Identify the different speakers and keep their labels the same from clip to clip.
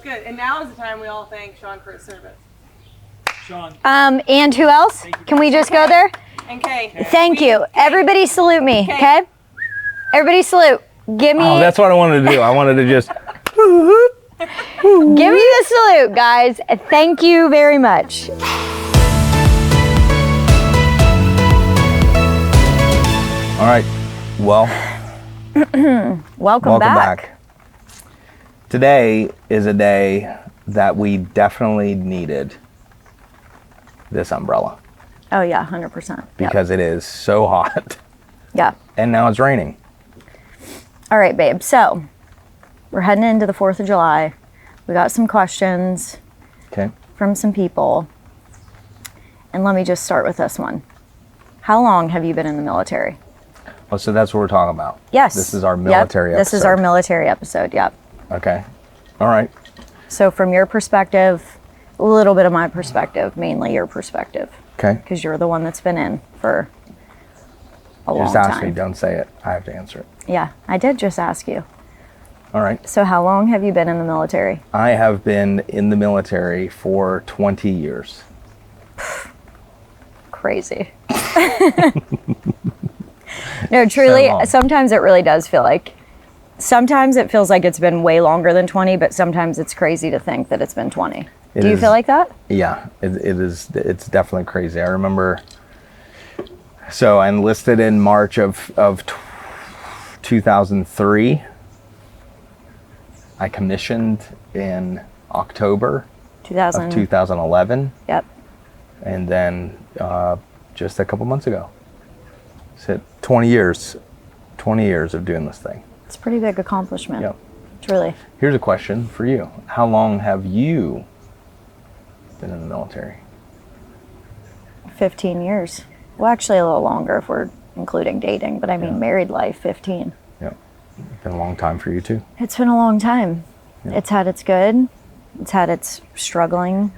Speaker 1: good. And now is the time we all thank Sean for his service.
Speaker 2: Sean.
Speaker 3: And who else? Can we just go there?
Speaker 1: And Kay.
Speaker 3: Thank you. Everybody salute me, okay? Everybody salute. Give me.
Speaker 4: Oh, that's what I wanted to do. I wanted to just.
Speaker 3: Give me the salute, guys. Thank you very much.
Speaker 4: All right. Well,
Speaker 3: welcome back.
Speaker 4: Today is a day that we definitely needed this umbrella.
Speaker 3: Oh yeah, 100%.
Speaker 4: Because it is so hot.
Speaker 3: Yeah.
Speaker 4: And now it's raining.
Speaker 3: All right, babe. So we're heading into the 4th of July. We got some questions from some people. And let me just start with this one. How long have you been in the military?
Speaker 4: Oh, so that's what we're talking about.
Speaker 3: Yes.
Speaker 4: This is our military episode.
Speaker 3: This is our military episode, yep.
Speaker 4: Okay. All right.
Speaker 3: So from your perspective, a little bit of my perspective, mainly your perspective.
Speaker 4: Okay.
Speaker 3: Because you're the one that's been in for a long
Speaker 4: time. Just ask me, don't say it. I have to answer it.
Speaker 3: Yeah, I did just ask you.
Speaker 4: All right.
Speaker 3: So how long have you been in the military?
Speaker 4: I have been in the military for 20 years.
Speaker 3: Crazy. No, truly, sometimes it really does feel like, sometimes it feels like it's been way longer than 20, but sometimes it's crazy to think that it's been 20. Do you feel like that?
Speaker 4: Yeah, it is. It's definitely crazy. I remember, so I enlisted in March of 2003. I commissioned in October of 2011.
Speaker 3: Yep.
Speaker 4: And then just a couple months ago. So 20 years of doing this thing.
Speaker 3: It's a pretty big accomplishment.
Speaker 4: Yep.
Speaker 3: Truly.
Speaker 4: Here's a question for you. How long have you been in the military?
Speaker 3: 15 years. Well, actually a little longer if we're including dating, but I mean married life, 15.
Speaker 4: Yep. It's been a long time for you too.
Speaker 3: It's been a long time. Yep. It's had its good. It's had its struggling,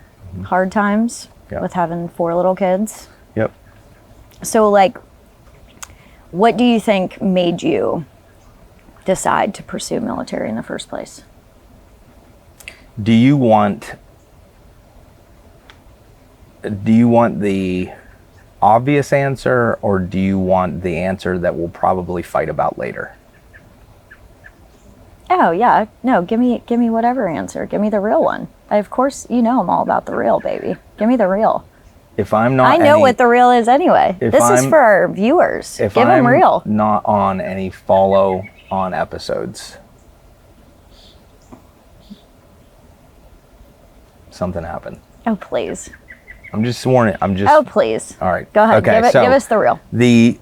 Speaker 3: hard times with having 4 little kids.
Speaker 4: Yep.
Speaker 3: So like, what do you think made you decide to pursue military in the first place?
Speaker 4: Do you want the obvious answer, or do you want the answer that we'll probably fight about later?
Speaker 3: Oh yeah, no, give me whatever answer. Give me the real one. Of course, you know I'm all about the real, baby. Give me the real.
Speaker 4: If I'm not,
Speaker 3: I know what the real is anyway. This is for our viewers. Give them real.
Speaker 4: Not on any follow-on episodes, something happened.
Speaker 3: Oh please.
Speaker 4: I'm just warning.
Speaker 3: Oh please.
Speaker 4: All right.
Speaker 3: Go ahead.
Speaker 4: Okay,
Speaker 3: give us the real.
Speaker 4: The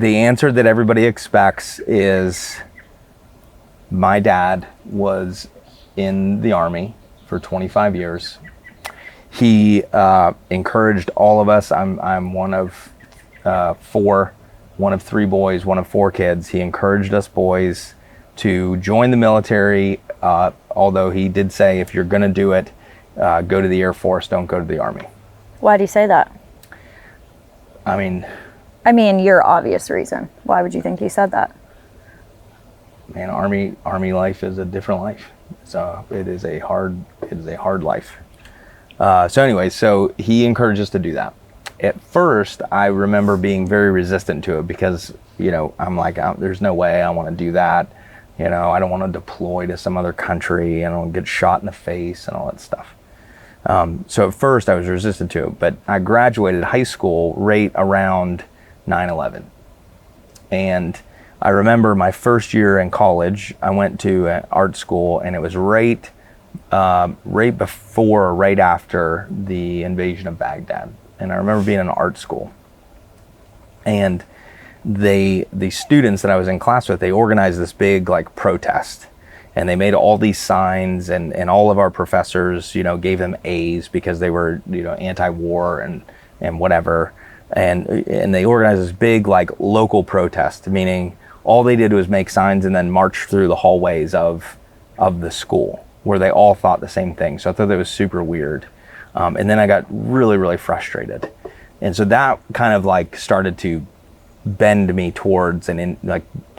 Speaker 4: answer that everybody expects is my dad was in the Army for 25 years. He encouraged all of us. I'm one of 4, one of 3 boys, one of 4 kids. He encouraged us boys to join the military, although he did say, if you're going to do it, go to the Air Force, don't go to the Army.
Speaker 3: Why do you say that?
Speaker 4: I mean,
Speaker 3: your obvious reason. Why would you think he said that?
Speaker 4: Man, Army life is a different life. So it is a hard life. So anyway, so he encouraged us to do that. At first, I remember being very resistant to it because, I'm like, there's no way I want to do that. I don't want to deploy to some other country. I don't want to get shot in the face and all that stuff. So at first I was resistant to it, but I graduated high school right around 9/11. And I remember my first year in college, I went to an art school, and it was right before or right after the invasion of Baghdad. And I remember being in art school, and the students that I was in class with, they organized this big protest, and they made all these signs, and all of our professors, gave them A's because they were, anti-war and whatever. And they organized this big local protest, meaning all they did was make signs and then march through the hallways of the school, where they all thought the same thing. So I thought that was super weird. And then I got really, really frustrated. And so that kind of started to bend me towards and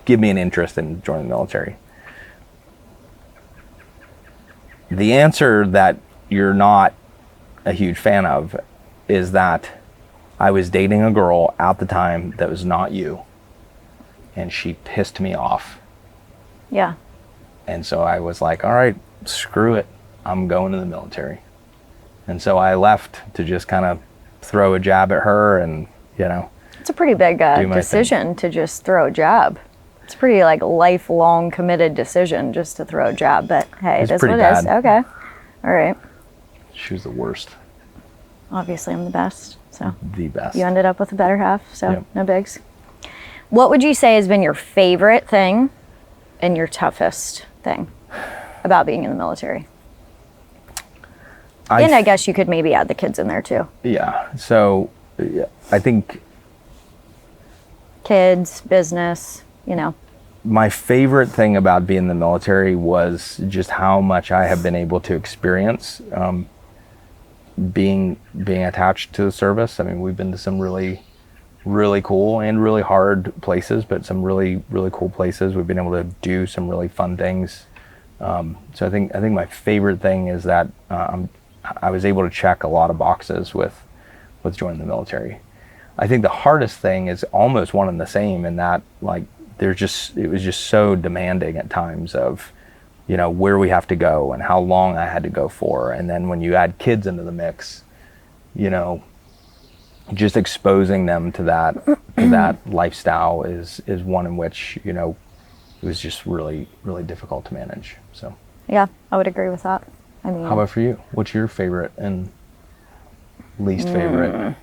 Speaker 4: give me an interest in joining the military. The answer that you're not a huge fan of is that I was dating a girl at the time that was not you, and she pissed me off.
Speaker 3: Yeah.
Speaker 4: And so I was like, all right, screw it. I'm going to the military. And so I left to just kind of throw a jab at her and,
Speaker 3: It's a pretty big
Speaker 4: do my
Speaker 3: decision to just throw a jab. It's a pretty like lifelong committed decision just to throw a jab, but hey,
Speaker 4: It's
Speaker 3: it is
Speaker 4: pretty
Speaker 3: what it is.
Speaker 4: bad.
Speaker 3: Okay. All right.
Speaker 4: she was the worst,
Speaker 3: Obviously I'm the best. So
Speaker 4: the best.
Speaker 3: you ended up with a better half, so
Speaker 4: Yep.
Speaker 3: no bigs. What would you say has been your favorite thing and your toughest thing about being in the military? And I guess you could maybe add the kids in there too.
Speaker 4: Yeah. So I think
Speaker 3: Kids, business,
Speaker 4: my favorite thing about being in the military was just how much I have been able to experience being attached to the service. I mean, we've been to some really, really cool and really hard places, but some really, really cool places. We've been able to do some really fun things. So I think my favorite thing is that I was able to check a lot of boxes with joining the military. I think the hardest thing is almost one and the same in that, like, it was just so demanding at times of, where we have to go and how long I had to go for. And then when you add kids into the mix, just exposing them to that lifestyle is one in which, it was just really, really difficult to manage. So
Speaker 3: Yeah, I would agree with that. I mean,
Speaker 4: how about for you? What's your favorite and least favorite?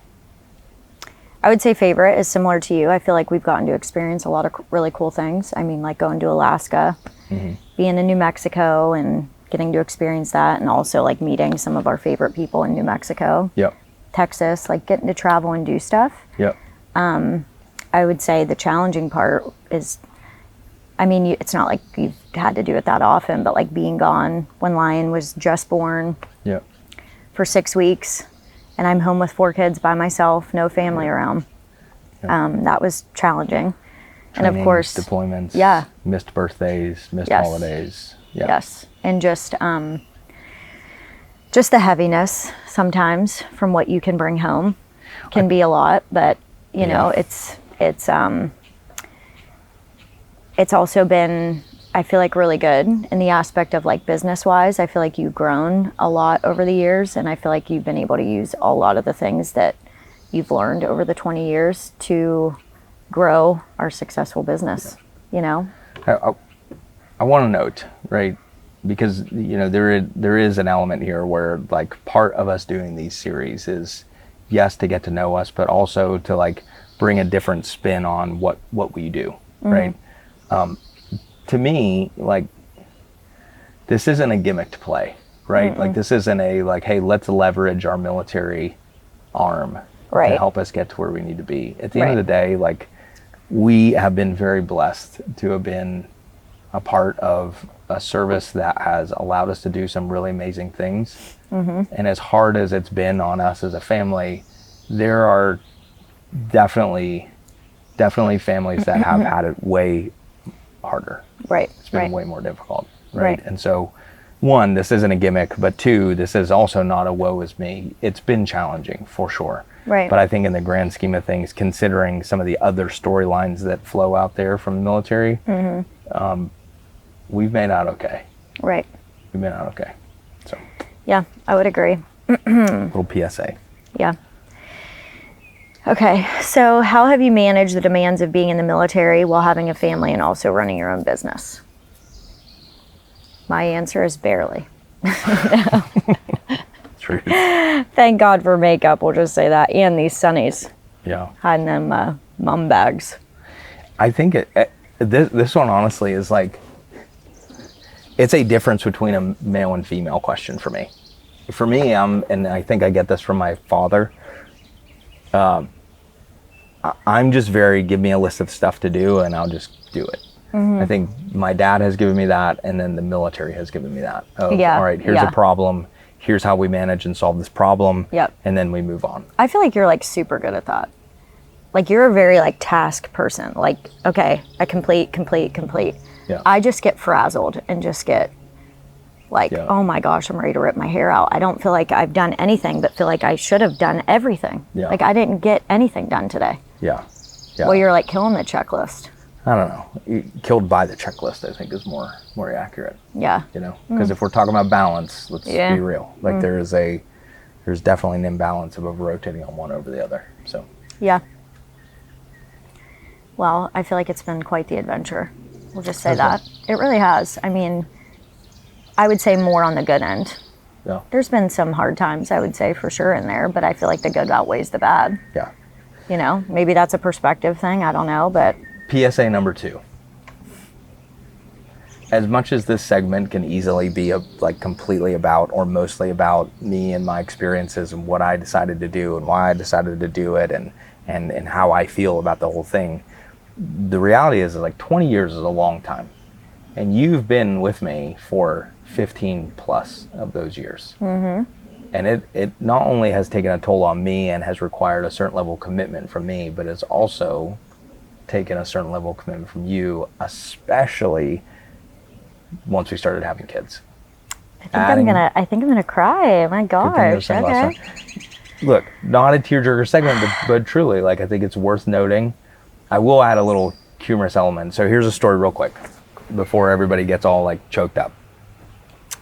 Speaker 3: I would say favorite is similar to you. I feel like we've gotten to experience a lot of really cool things. I mean, like going to Alaska, being in New Mexico and getting to experience that, and also like meeting some of our favorite people in New Mexico,
Speaker 4: Yep.
Speaker 3: Texas, like getting to travel and do stuff.
Speaker 4: Yep.
Speaker 3: I would say the challenging part is, I mean, it's not like you've had to do it that often, but like being gone when Lion was just born
Speaker 4: Yep.
Speaker 3: for 6 weeks, and I'm home with 4 kids by myself, no family around. That was challenging. And of
Speaker 4: Trainings,
Speaker 3: course,
Speaker 4: deployments.
Speaker 3: Yeah.
Speaker 4: Missed birthdays, missed
Speaker 3: Yes.
Speaker 4: holidays. Yep.
Speaker 3: yes, and just the heaviness sometimes from what you can bring home can be a lot, but you know, it's also been, I feel like, really good in the aspect of like business wise. I feel like you've grown a lot over the years, and I feel like you've been able to use a lot of the things that you've learned over the 20 years to grow our successful business,
Speaker 4: I want to note, right, because there is an element here where like part of us doing these series is, yes, to get to know us, but also to like bring a different spin on what we do, right? To me, like, this isn't a gimmick to play, right? Like, this isn't a like, hey, let's leverage our military arm to help us get to where we need to be. At the end of the day, like, we have been very blessed to have been a part of a service that has allowed us to do some really amazing things. And as hard as it's been on us as a family, there are definitely families that have had it way harder.
Speaker 3: Right.
Speaker 4: It's been way more difficult. Right. And so, one, this isn't a gimmick, but two, this is also not a woe is me. It's been challenging for sure.
Speaker 3: Right.
Speaker 4: But I think in the grand scheme of things, considering some of the other storylines that flow out there from the military, we've made out okay.
Speaker 3: Right.
Speaker 4: We've been out okay. So,
Speaker 3: Yeah, I would agree.
Speaker 4: little PSA.
Speaker 3: Yeah. Okay, so how have you managed the demands of being in the military while having a family and also running your own business? My answer is barely.
Speaker 4: True.
Speaker 3: Thank God for makeup, we'll just say that, and these sunnies,
Speaker 4: Yeah.
Speaker 3: hiding them mum bags.
Speaker 4: I think this one honestly is like, it's a difference between a male and female question for me. For me, and I think I get this from my father, I'm just give me a list of stuff to do and I'll just do it. I think my dad has given me that, and then the military has given me that. All right, here's a problem. Here's how we manage and solve this problem.
Speaker 3: Yep.
Speaker 4: And then we move on.
Speaker 3: I feel like you're like super good at that. Like you're a very like task person. Like, okay, I complete.
Speaker 4: Yeah.
Speaker 3: I just get frazzled and just get Like,
Speaker 4: Yeah.
Speaker 3: oh my gosh, I'm ready to rip my hair out. I don't feel like I've done anything, but feel like I should have done everything.
Speaker 4: Yeah.
Speaker 3: Like, I didn't get anything done today.
Speaker 4: Yeah. Yeah.
Speaker 3: Well, you're like killing the checklist.
Speaker 4: I don't know. Killed by the checklist, I think, is more accurate.
Speaker 3: Yeah.
Speaker 4: You know, because if we're talking about balance, let's
Speaker 3: Yeah.
Speaker 4: be real. Like there's definitely an imbalance of rotating on one over the other. So
Speaker 3: Yeah. Well, I feel like it's been quite the adventure. We'll just say
Speaker 4: Has
Speaker 3: that. It really has. I mean, I would say more on the good end.
Speaker 4: yeah,
Speaker 3: There's been some hard times, I would say, for sure in there, but I feel like the good outweighs the bad.
Speaker 4: yeah.
Speaker 3: You know, maybe that's a perspective thing. I don't know, but
Speaker 4: PSA number 2. As much as this segment can easily be like completely about or mostly about me and my experiences and what I decided to do and why I decided to do it and how I feel about the whole thing, the reality is like 20 years is a long time. And you've been with me for 15 plus of those years. Mm-hmm. And it not only has taken a toll on me and has required a certain level of commitment from me, but it's also taken a certain level of commitment from you, especially once we started having kids.
Speaker 3: I think I'm gonna cry. My gosh. Okay.
Speaker 4: Look, not a tearjerker segment, but truly, like, I think it's worth noting. I will add a little humorous element. So here's a story real quick before everybody gets all like choked up.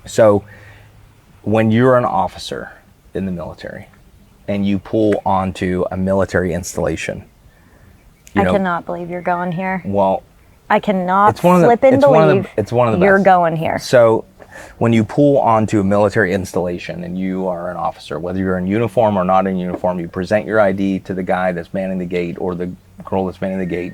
Speaker 4: So when you're an officer in the military and you pull onto a military installation,
Speaker 3: I cannot believe you're going here.
Speaker 4: well,
Speaker 3: I cannot
Speaker 4: it's one of the,
Speaker 3: flip and
Speaker 4: it's one of
Speaker 3: believe
Speaker 4: the, it's one of the
Speaker 3: you're
Speaker 4: best.
Speaker 3: going here.
Speaker 4: So when you pull onto a military installation and you are an officer, whether you're in uniform or not in uniform, you present your ID to the guy that's manning the gate or the girl that's manning the gate.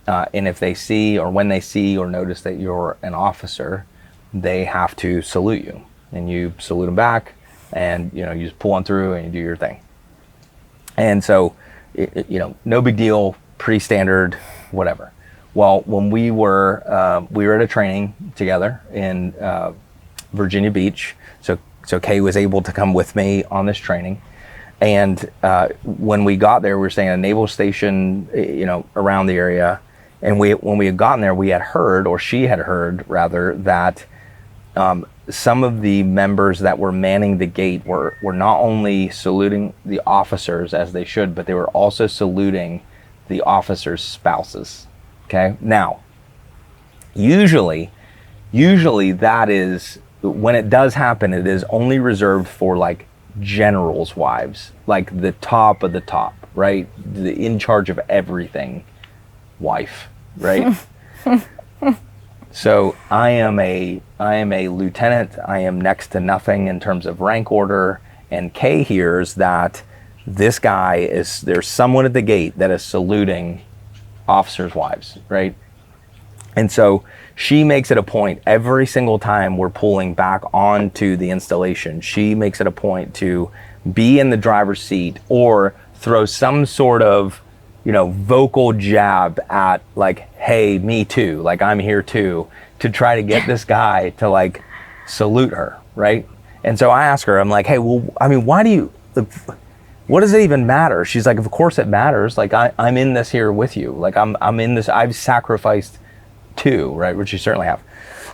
Speaker 4: And if they see or when they see or notice that you're an officer, they have to salute you. And you salute them back and, you know, you just pull on through and you do your thing. And so, you know, no big deal, pretty standard, whatever. Well, when we were at a training together in Virginia Beach. So Kay was able to come with me on this training. And when we got there, we were staying at a naval station, you know, around the area. And when we had gotten there, we had heard, or she had heard rather, that some of the members that were manning the gate were not only saluting the officers as they should, but they were also saluting the officers' spouses. Okay. Now, usually that is, when it does happen, it is only reserved for like generals' wives, like the top of the top, right? The in charge of everything wife, right? So I am a lieutenant. I am next to nothing in terms of rank order. And Kay hears that this guy there's someone at the gate that is saluting officers' wives, right? And so she makes it a point every single time we're pulling back onto the installation. She makes it a point to be in the driver's seat or throw some sort of, you know, vocal jab at like, hey, me too, like I'm here too, to try to get this guy to like salute her, right? And so I ask her, I'm like, hey, well, I mean, what does it even matter? She's like, of course it matters. Like I'm in this here with you. Like I'm in this, I've sacrificed too, right? Which you certainly have.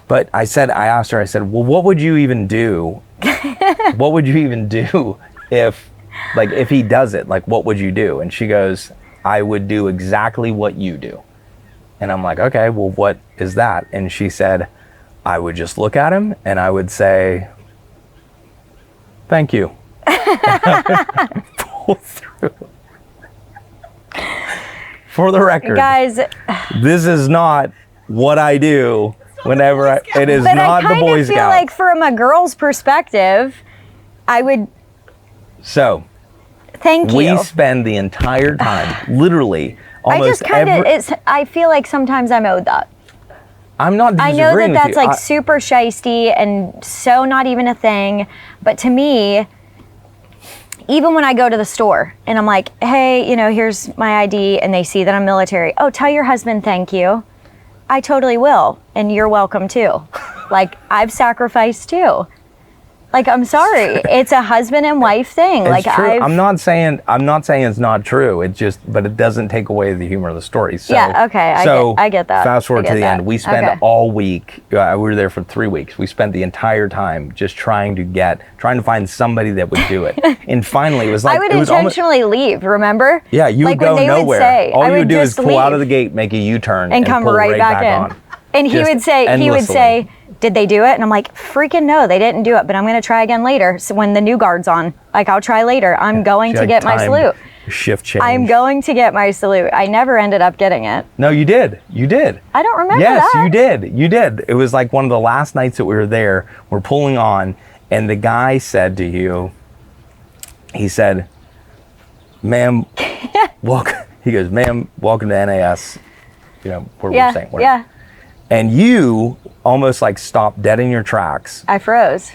Speaker 4: But I asked her, I said, well, what would you even do? What would you even do if he does it? Like, what would you do? And she goes, I would do exactly what you do. And I'm like, okay, well, what is that? And she said, I would just look at him and I would say, thank you. Pull through. For the record,
Speaker 3: Guys,
Speaker 4: this is not what I do whenever it is
Speaker 3: but
Speaker 4: not
Speaker 3: I
Speaker 4: the
Speaker 3: kind
Speaker 4: Boy
Speaker 3: of feel
Speaker 4: Scout.
Speaker 3: like from a girl's perspective, I would
Speaker 4: So
Speaker 3: thank you.
Speaker 4: we spend the entire time, literally,
Speaker 3: I
Speaker 4: almost
Speaker 3: just kind of, I feel like sometimes I'm owed that.
Speaker 4: I'm not
Speaker 3: I
Speaker 4: disagreeing
Speaker 3: know that
Speaker 4: with
Speaker 3: that's
Speaker 4: you.
Speaker 3: like super shisty and so not even a thing, but to me, even when I go to the store and I'm like, hey, you know, here's my ID, and they see that I'm military. Oh, tell your husband thank you. I totally will, and you're welcome too. Like, I've sacrificed too. Like, I'm sorry. It's a husband and wife thing.
Speaker 4: It's
Speaker 3: Like,
Speaker 4: true. I'm not saying it's not true. It just, but it doesn't take away the humor of the story. So,
Speaker 3: Yeah, okay, I get that.
Speaker 4: Fast forward
Speaker 3: I
Speaker 4: to
Speaker 3: get
Speaker 4: the end.
Speaker 3: that.
Speaker 4: We spent
Speaker 3: Okay.
Speaker 4: all week. We were there for 3 weeks. We spent the entire time just trying to find somebody that would do it. And finally, it was like
Speaker 3: I would
Speaker 4: it was almost,
Speaker 3: intentionally leave, remember?
Speaker 4: yeah. You
Speaker 3: like
Speaker 4: would go
Speaker 3: when they
Speaker 4: nowhere.
Speaker 3: Would say,
Speaker 4: all
Speaker 3: I
Speaker 4: you would do is
Speaker 3: just
Speaker 4: pull out of
Speaker 3: leave
Speaker 4: the gate, make a U-turn,
Speaker 3: and come
Speaker 4: pull
Speaker 3: right back in.
Speaker 4: on.
Speaker 3: And he
Speaker 4: Just
Speaker 3: would say,
Speaker 4: endlessly.
Speaker 3: did they do it? And I'm like, freaking no, they didn't do it, but I'm going to try again later. So when the new guard's on, like, I'll try later. I'm going to
Speaker 4: Like
Speaker 3: get my
Speaker 4: time,
Speaker 3: salute.
Speaker 4: Shift change.
Speaker 3: I'm going to get my salute. I never ended up getting it.
Speaker 4: No, you did. You did.
Speaker 3: I don't remember
Speaker 4: Yes,
Speaker 3: that.
Speaker 4: you did. You did. It was like one of the last nights that we were there. We're pulling on, and the guy said to you, he said, "Ma'am, welcome." He goes, "Ma'am, welcome to NAS." You know, where we're saying, whatever.
Speaker 3: Yeah.
Speaker 4: And you almost like stopped dead in your tracks.
Speaker 3: I froze.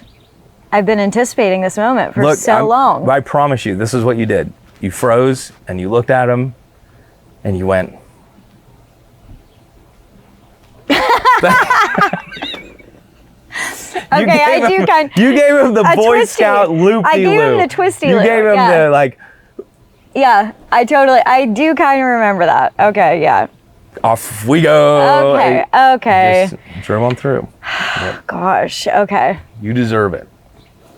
Speaker 3: I've been anticipating this moment for so long.
Speaker 4: I promise you, this is what you did. You froze and you looked at him, and you went.
Speaker 3: Okay, I do kind.
Speaker 4: You gave him the
Speaker 3: A
Speaker 4: Boy
Speaker 3: twisty.
Speaker 4: Scout loop-de-loop.
Speaker 3: I gave him the twisty
Speaker 4: You
Speaker 3: loop,
Speaker 4: gave him
Speaker 3: yeah.
Speaker 4: the like.
Speaker 3: Yeah, I do kind of remember that. Okay, yeah.
Speaker 4: Off we go.
Speaker 3: Okay,
Speaker 4: And
Speaker 3: okay.
Speaker 4: just drove on through.
Speaker 3: Gosh, okay.
Speaker 4: You deserve it.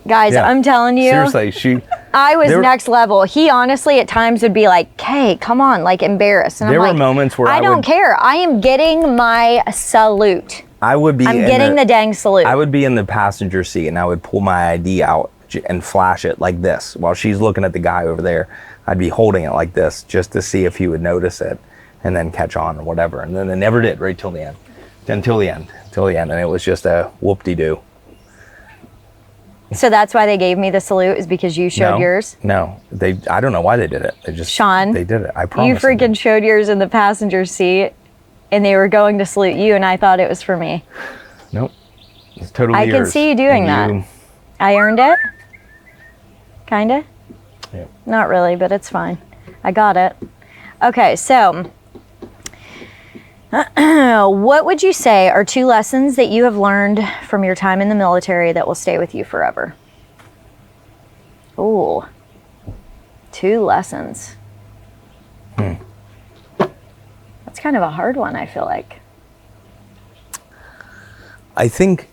Speaker 3: Guys,
Speaker 4: Yeah.
Speaker 3: I'm telling you,
Speaker 4: Seriously,
Speaker 3: I was
Speaker 4: there were-
Speaker 3: next level. He honestly at times would be like, "Hey, come on," like embarrassed. And
Speaker 4: There
Speaker 3: I'm
Speaker 4: were
Speaker 3: like,
Speaker 4: moments where
Speaker 3: I
Speaker 4: I
Speaker 3: don't
Speaker 4: would-
Speaker 3: care. I am getting my salute.
Speaker 4: I would be.
Speaker 3: I'm getting the dang salute.
Speaker 4: I would be in the passenger seat, and I would pull my ID out and flash it like this while she's looking at the guy over there. I'd be holding it like this just to see if he would notice it, and then catch on or whatever. And then they never did, right till the end. Until the end, and it was just a whoop-de-doo.
Speaker 3: So that's why they gave me the salute, is because you showed
Speaker 4: No,
Speaker 3: yours.
Speaker 4: No, I don't know why they did it. They just
Speaker 3: Sean,
Speaker 4: they did it. I promise.
Speaker 3: You freaking showed yours in the passenger seat, and they were going to salute you, and I thought it was for me.
Speaker 4: Nope. It's totally
Speaker 3: I can
Speaker 4: yours.
Speaker 3: see you doing
Speaker 4: And
Speaker 3: that. I earned it. Kinda.
Speaker 4: Yeah.
Speaker 3: Not really, but it's fine. I got it. Okay, so what would you say are 2 lessons that you have learned from your time in the military that will stay with you forever? Ooh, 2 lessons. That's kind of a hard one, I feel like.
Speaker 4: I think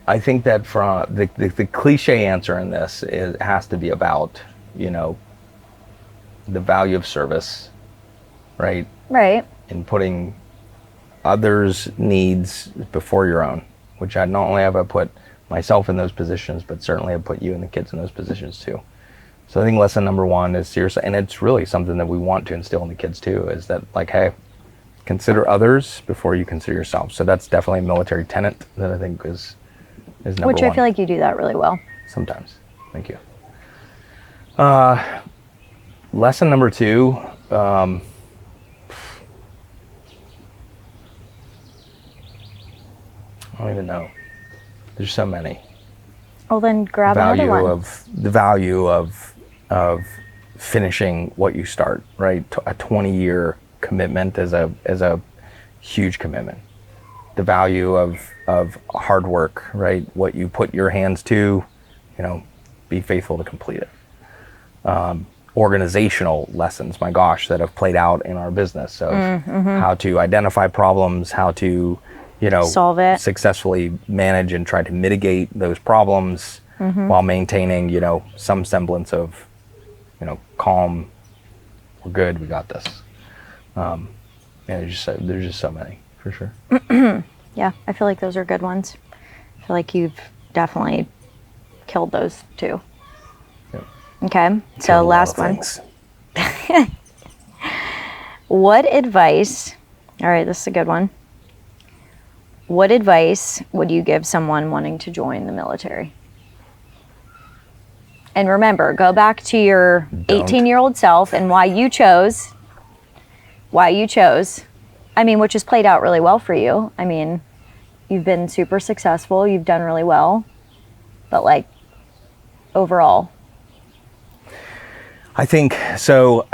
Speaker 4: that from the cliche answer in this has to be about, you know, the value of service, right?
Speaker 3: Right.
Speaker 4: And putting others' needs before your own, which I not only have I put myself in those positions, but certainly have put you and the kids in those positions too. So I think lesson number 1 is seriously, and it's really something that we want to instill in the kids too, is that like, hey, consider others before you consider yourself. So that's definitely a military tenet that I think is number 1.
Speaker 3: Which I feel like you do that really well.
Speaker 4: Sometimes. Thank you. Lesson number 2, I don't even know. There's so many.
Speaker 3: Well, then grab another one.
Speaker 4: The value of finishing what you start, right? A 20-year commitment is a huge commitment. The value of hard work, right? What you put your hands to, you know, be faithful to complete it. Organizational lessons, my gosh, that have played out in our business of how to identify problems, how to, you know,
Speaker 3: solve it,
Speaker 4: successfully manage and try to mitigate those problems while maintaining, you know, some semblance of, you know, calm. We're good. We got this. Yeah, there's just so many for sure.
Speaker 3: Yeah, I feel like those are good ones. I feel like you've definitely killed those 2.
Speaker 4: Yep.
Speaker 3: Okay, so
Speaker 4: Killed a lot
Speaker 3: last
Speaker 4: of
Speaker 3: one.
Speaker 4: things.
Speaker 3: What advice, all right, this is a good one. What advice would you give someone wanting to join the military? And remember, go back to your 18-year-old self and why you chose. I mean, which has played out really well for you. I mean, you've been super successful. You've done really well. But like, overall.
Speaker 4: I think so.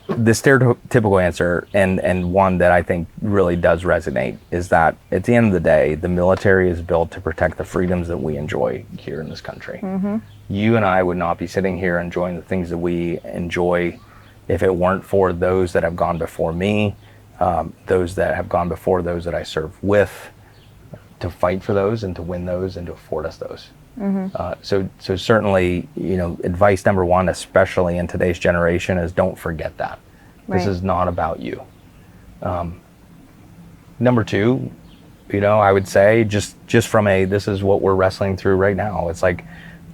Speaker 4: the stereotypical answer, and one that I think really does resonate, is that at the end of the day, the military is built to protect the freedoms that we enjoy here in this country. You and I would not be sitting here enjoying the things that we enjoy if it weren't for those that have gone before me, those that have gone before those that I serve with, to fight for those and to win those and to afford us those. So certainly, advice number one, especially in today's generation, is don't forget that. This
Speaker 3: Right.
Speaker 4: is not about you. Number two, I would say just from this is what we're wrestling through right now. It's like,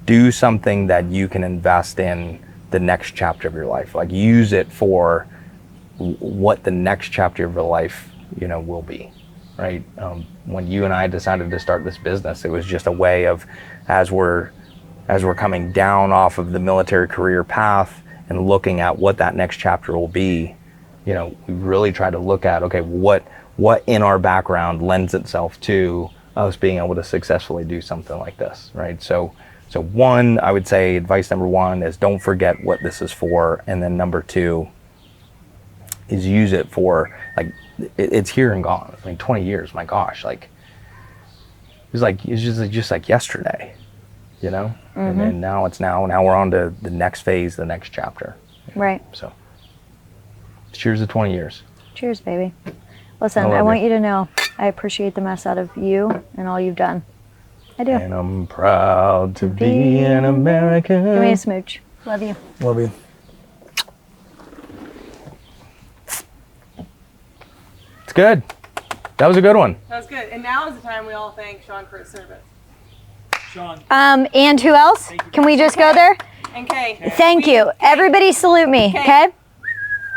Speaker 4: do something that you can invest in the next chapter of your life. Like, use it for what the next chapter of your life, will be. Right? When you and I decided to start this business, it was just a way of, as we're coming down off of the military career path and looking at what that next chapter will be, we really try to look at, okay, what in our background lends itself to us being able to successfully do something like this, right? So one, I would say advice number one is don't forget what this is for, and then number two is use it for, like, it's here and gone. 20 years, my gosh, it's just like yesterday, and then now we're on to the next phase, the next chapter.
Speaker 3: Right.
Speaker 4: So cheers to 20 years.
Speaker 3: Cheers, baby. Listen,
Speaker 4: love
Speaker 3: I want
Speaker 4: you.
Speaker 3: you to know I appreciate the mess out of you and all you've done. I do.
Speaker 4: And I'm proud to be an American.
Speaker 3: Give me a smooch. Love you.
Speaker 4: Love you. It's good. That was a good one.
Speaker 1: That was good. And now is the time we all thank Sean for his service.
Speaker 2: Sean,
Speaker 3: And who else? Can we just go there?
Speaker 1: And Kay.
Speaker 3: Thank you. Everybody salute me, okay?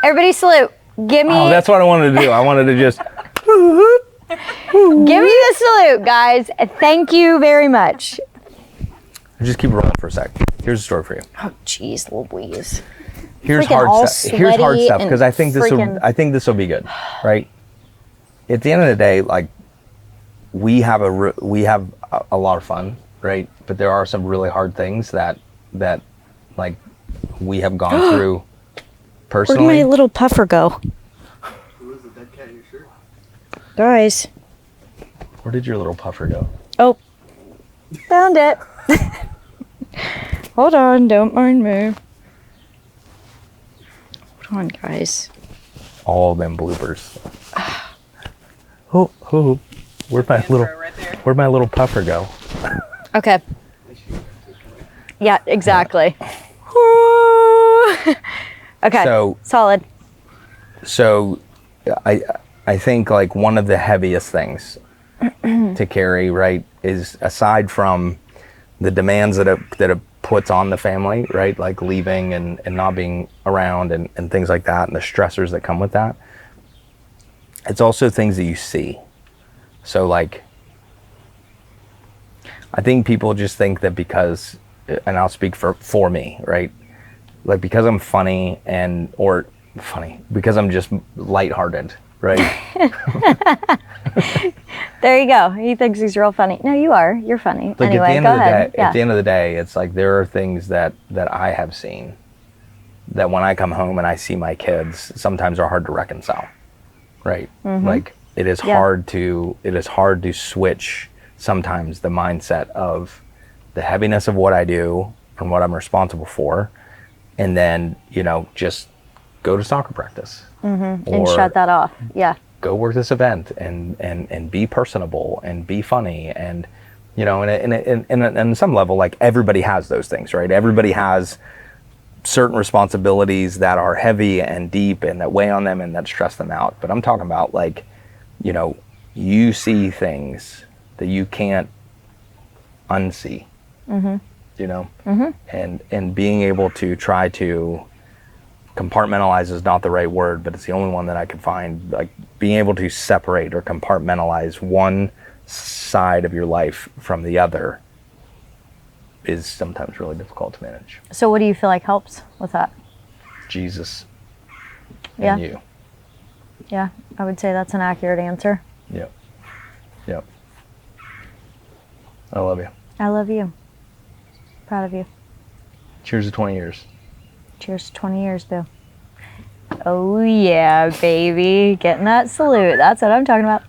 Speaker 3: Everybody salute. Give me
Speaker 4: Oh, that's what I wanted to do. I wanted to just.
Speaker 3: give me the salute, guys. Thank you very much.
Speaker 4: Just keep rolling for a sec. Here's a story for you.
Speaker 3: Oh, jeez, Louise.
Speaker 4: Here's
Speaker 3: Freaking all
Speaker 4: hard stuff. Here's hard
Speaker 3: sweaty
Speaker 4: stuff because
Speaker 3: and
Speaker 4: I think
Speaker 3: freaking-
Speaker 4: this will be good, right? At the end of the day, like, we have a lot of fun, right? But there are some really hard things that like we have gone through personally.
Speaker 3: Where'd my little puffer go?
Speaker 2: who is the dead cat in your shirt?
Speaker 3: Guys.
Speaker 4: Where did your little puffer go?
Speaker 3: Oh, found it. Hold on, don't mind me. Hold on, guys.
Speaker 4: All of them bloopers. Oh, where'd my
Speaker 1: Intro
Speaker 4: little
Speaker 1: right there.
Speaker 4: where'd my little puffer go?
Speaker 3: Okay. Yeah, exactly. Okay.
Speaker 4: So
Speaker 3: Solid.
Speaker 4: So I think, like, one of the heaviest things to carry, right, is, aside from the demands that it puts on the family, right, like leaving and not being around and things like that, and the stressors that come with that, it's also things that you see. So, like, I think people just think that because, and I'll speak for me, right, like, because I'm funny because I'm just lighthearted, right?
Speaker 3: There you go. He thinks he's real funny. No, you are. You're funny.
Speaker 4: Like,
Speaker 3: anyway,
Speaker 4: at the end
Speaker 3: go
Speaker 4: of the
Speaker 3: ahead.
Speaker 4: day, at the end of the day, it's like there are things that I have seen that when I come home and I see my kids, sometimes are hard to reconcile, right? Like, it is
Speaker 3: Yeah.
Speaker 4: hard to switch sometimes the mindset of the heaviness of what I do and what I'm responsible for, and then just go to soccer practice
Speaker 3: and shut that off. Yeah.
Speaker 4: go work this event and be personable and be funny, and and some level, like, everybody has those things, right? Everybody has certain responsibilities that are heavy and deep and that weigh on them and that stress them out. But I'm talking about, like, you see things that you can't unsee, and being able to try to compartmentalize is not the right word, but it's the only one that I could find. Like, being able to separate or compartmentalize one side of your life from the other is sometimes really difficult to manage.
Speaker 3: So what do you feel like helps with that?
Speaker 4: Jesus
Speaker 3: Yeah.
Speaker 4: and you.
Speaker 3: Yeah, I would say that's an accurate answer.
Speaker 4: Yep. I love you.
Speaker 3: I love you. Proud of you.
Speaker 4: Cheers to 20 years.
Speaker 3: Cheers to 20 years, Boo. Oh yeah, baby. Getting that salute. That's what I'm talking about.